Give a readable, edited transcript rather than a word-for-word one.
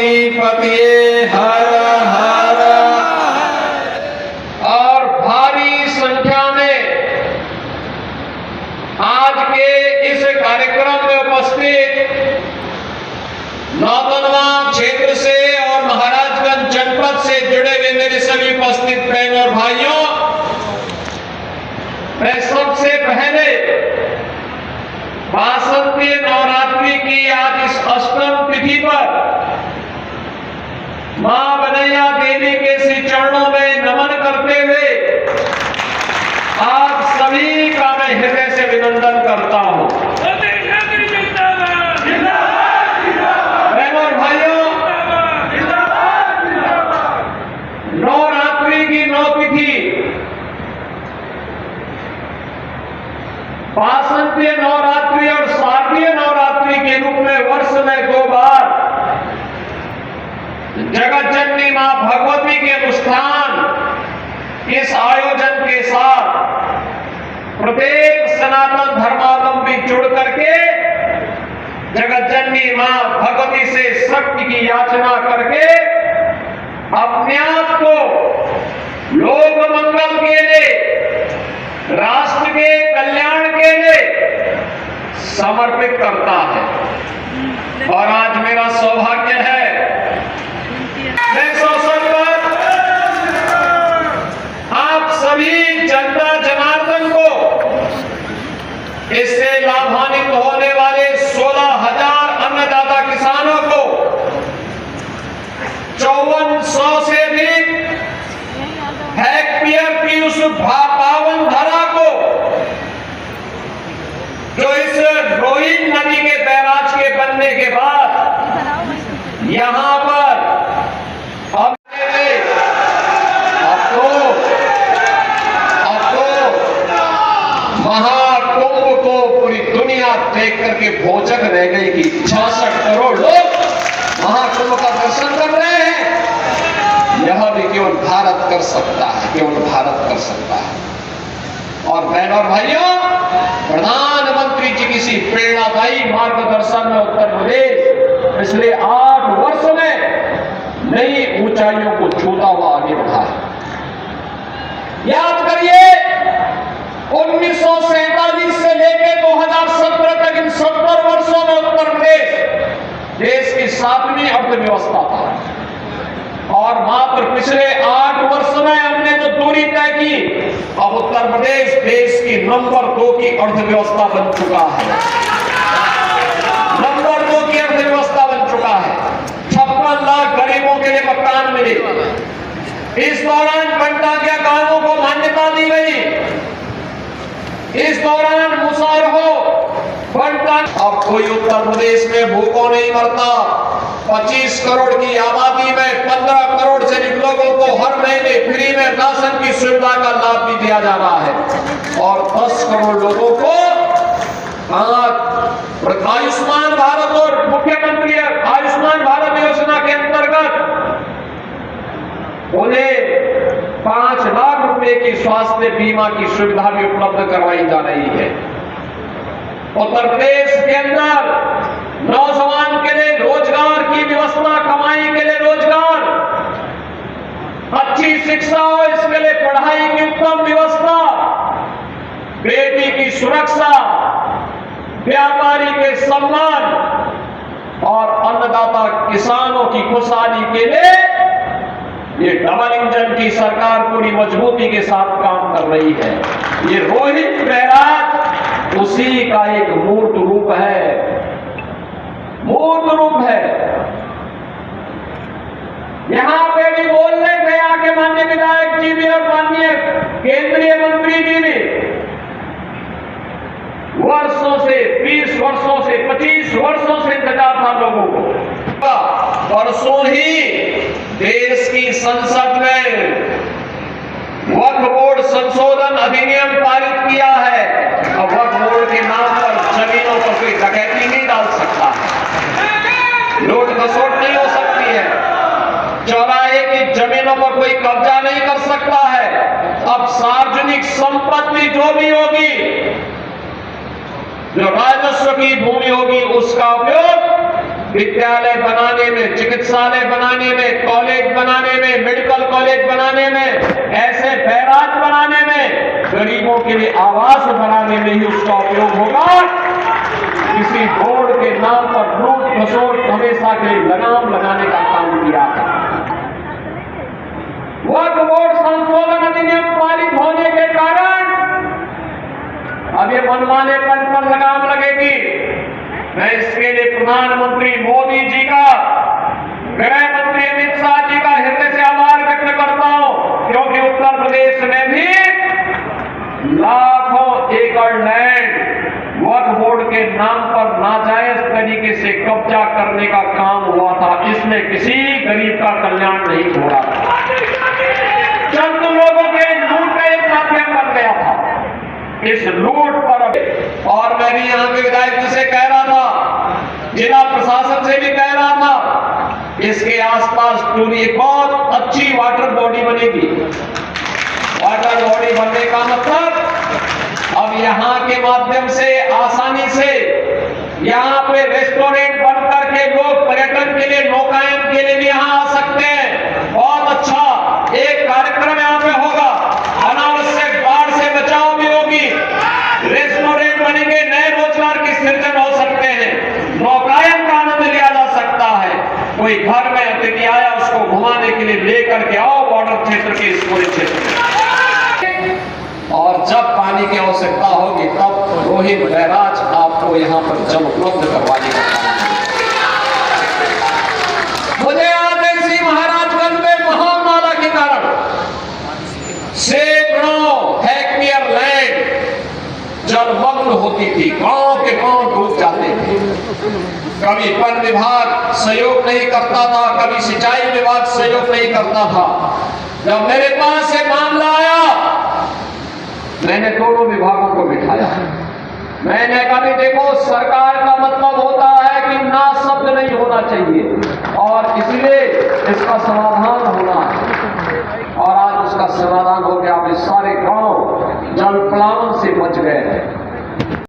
पतिये हर हर। और भारी संख्या में आज के इस कार्यक्रम में उपस्थित नौतनवा क्षेत्र से और महाराजगंज जनपद से जुड़े हुए मेरे सभी उपस्थित बहन और भाइयों, मैं सबसे पहले वासंतीय नवरात्रि की आज इस अष्टम तिथि पर मां बनैया देवी के श्री चरणों में नमन करते हुए आप सभी का मैं हृदय से अभिनंदन करता हूं। बहनों और भाइयों, नवरात्रि की नौ तिथि वासंतीय नवरात्रि और शारदीय नवरात्रि के रूप में वर्ष में 2 बार जगत जननी मां भगवती के अनुष्ठान इस आयोजन के साथ प्रत्येक सनातन धर्मावलंबी जुड़ करके जगत जननी मां भगवती से शक्ति की याचना करके अपने आप को लोक मंगल के लिए, राष्ट्र के कल्याण के लिए समर्पित करता है। और आज मेरा सौभाग्य है इस अवसर पर आप सभी जनता जनार्दन को इससे लाभान्वित होने वाले 16,000 अन्नदाता किसानों को 5400 से अधिक हेक्टेयर की उस पावन धरा को जो इस रोहिन नदी के बैराज के बनने के बाद यहां पर अब महाकुंभ को पूरी दुनिया देख करके भोजक रह गई कि 66 करोड़ लोग महाकुंभ का दर्शन कर रहे हैं। यह भी केवल भारत कर सकता है, केवल भारत कर सकता है। और बहनों और भाइयों, प्रधानमंत्री जी किसी प्रेरणादायी मार्गदर्शन में उत्तर प्रदेश पिछले 8 वर्ष में नई ऊंचाइयों को छूता हुआ आगे बढ़ा है। याद करिए 1947 से लेकर 2017 तक इन 70 वर्षों में उत्तर प्रदेश देश की 7वीं अर्थव्यवस्था था और मात्र पिछले 8 वर्ष में हमने जो दूरी तय की, अब उत्तर प्रदेश देश की नंबर 2 की अर्थव्यवस्था बन चुका है। नंबर 2 की अर्थव्यवस्था बन चुका है। 56 लाख गरीबों के लिए मकान मिले। इस दौरान बनटाकिया कामों को मान्यता दी गई। इस दौरान मुशारफों अब कोई उत्तर प्रदेश में भूखों नहीं मरता। 25 करोड़ की आबादी में 15 करोड़ से अधिक लोगों को हर महीने फ्री में राशन की सुविधा का लाभ भी दिया जा रहा है और 10 करोड़ लोगों को आयुष्मान भारत और मुख्यमंत्री आयुष्मान भारत योजना के अंतर्गत उन्हें 5 लाख रुपए की स्वास्थ्य बीमा की सुविधा भी उपलब्ध करवाई जा रही है। उत्तर प्रदेश के अंदर नौजवान के लिए रोजगार की व्यवस्था, कमाई के लिए रोजगार, अच्छी शिक्षा हो इसके लिए पढ़ाई की उत्तम व्यवस्था, बेटी की सुरक्षा, व्यापारी के सम्मान और अन्नदाता किसानों की खुशहाली के लिए ये डबल इंजन की सरकार पूरी मजबूती के साथ काम कर रही है। ये रोहित बैराज उसी का एक मूर्त रूप है, मूर्त रूप है। यहां पे भी बोलने थे आके माननीय विधायक जी भी और माननीय केंद्रीय मंत्री जी भी वर्षों से, 20 वर्षों से, 25 वर्षों से इंतजार था लोगों को। परसों ही देश की संसद में वक्फ बोर्ड संशोधन अधिनियम पारित किया है। अब वक्फ बोर्ड के नाम पर जमीनों पर कोई डकैती नहीं डाल सकता है, लूट खसोट नहीं हो सकती है, चौराहे की जमीनों पर कोई कब्जा नहीं कर सकता है। अब सार्वजनिक संपत्ति जो भी होगी, जो राजस्व की भूमि होगी, उसका उपयोग विद्यालय बनाने में, चिकित्सालय बनाने में, कॉलेज बनाने में, मेडिकल कॉलेज बनाने में, ऐसे बैराज बनाने में, गरीबों के लिए आवास बनाने में ही उसका उपयोग होगा। किसी बोर्ड के नाम पर लूट खसोट हमेशा के लिए लगाम लगाने का काम किया है। वक्फ बोर्ड संशोधन अधिनियम पारित होने के कारण अब ये मनमानेपन पर लगाम लगेगी। मैं इसके लिए प्रधानमंत्री मोदी जी का, गृह मंत्री अमित शाह जी का हृदय से आभार व्यक्त करता हूं, क्योंकि उत्तर प्रदेश में भी लाखों एकड़ लैंड वक्फ बोर्ड के नाम पर नाजायज तरीके से कब्जा करने का काम हुआ था। इसमें किसी गरीब का कल्याण नहीं हो रहा था, चंद लोगों के लूट का एक माध्यम बन गया था। इस लूट पर और मैं भी यहां के विधायक जी से कह रहा था, जिला प्रशासन से भी कह रहा था, इसके आसपास पूरी बहुत अच्छी वाटर बॉडी बनेगी। वाटर बॉडी बनने का मतलब अब यहां के माध्यम से आसानी से यहां पे रेस्टोरेंट बन करके लोग पर्यटन के लिए, नौकायन के लिए भी यहां आ सकते हैं। बहुत अच्छा एक कार्यक्रम यहां पे होगा, अनावश्यक बाढ़ से बचाव भी होगी, रेस्टोरेंट बनेंगे, नए रोजगार की सृजन हो सकते हैं, नौकायन का आनंद लिया जा सकता है। कोई घर में अतिथि आया, उसको घुमाने के लिए लेकर के आओ बॉर्डर क्षेत्र के इस पूरे क्षेत्र में, और जब पानी की आवश्यकता होगी तब रोहित बैराज आपको यहां पर जल उपलब्ध करवाने का मुझे याद है इसी महाराजगंज में महानाला के कारण सैकड़ों हेक्टेयर लैंड जलमग्न होती थी, गांव के गांव डूब जाते थे। कभी वन विभाग सहयोग नहीं करता था, कभी सिंचाई विभाग सहयोग नहीं करता था। जब मेरे पास ये मामला आया, मैंने दोनों विभागों को बिठाया। मैंने कहा देखो, सरकार का मतलब होता है कि ना शब्द नहीं होना चाहिए, और इसलिए इसका समाधान होना है। और आज उसका समाधान हो गया। अभी सारे गांव जल प्लावन से बच गए हैं।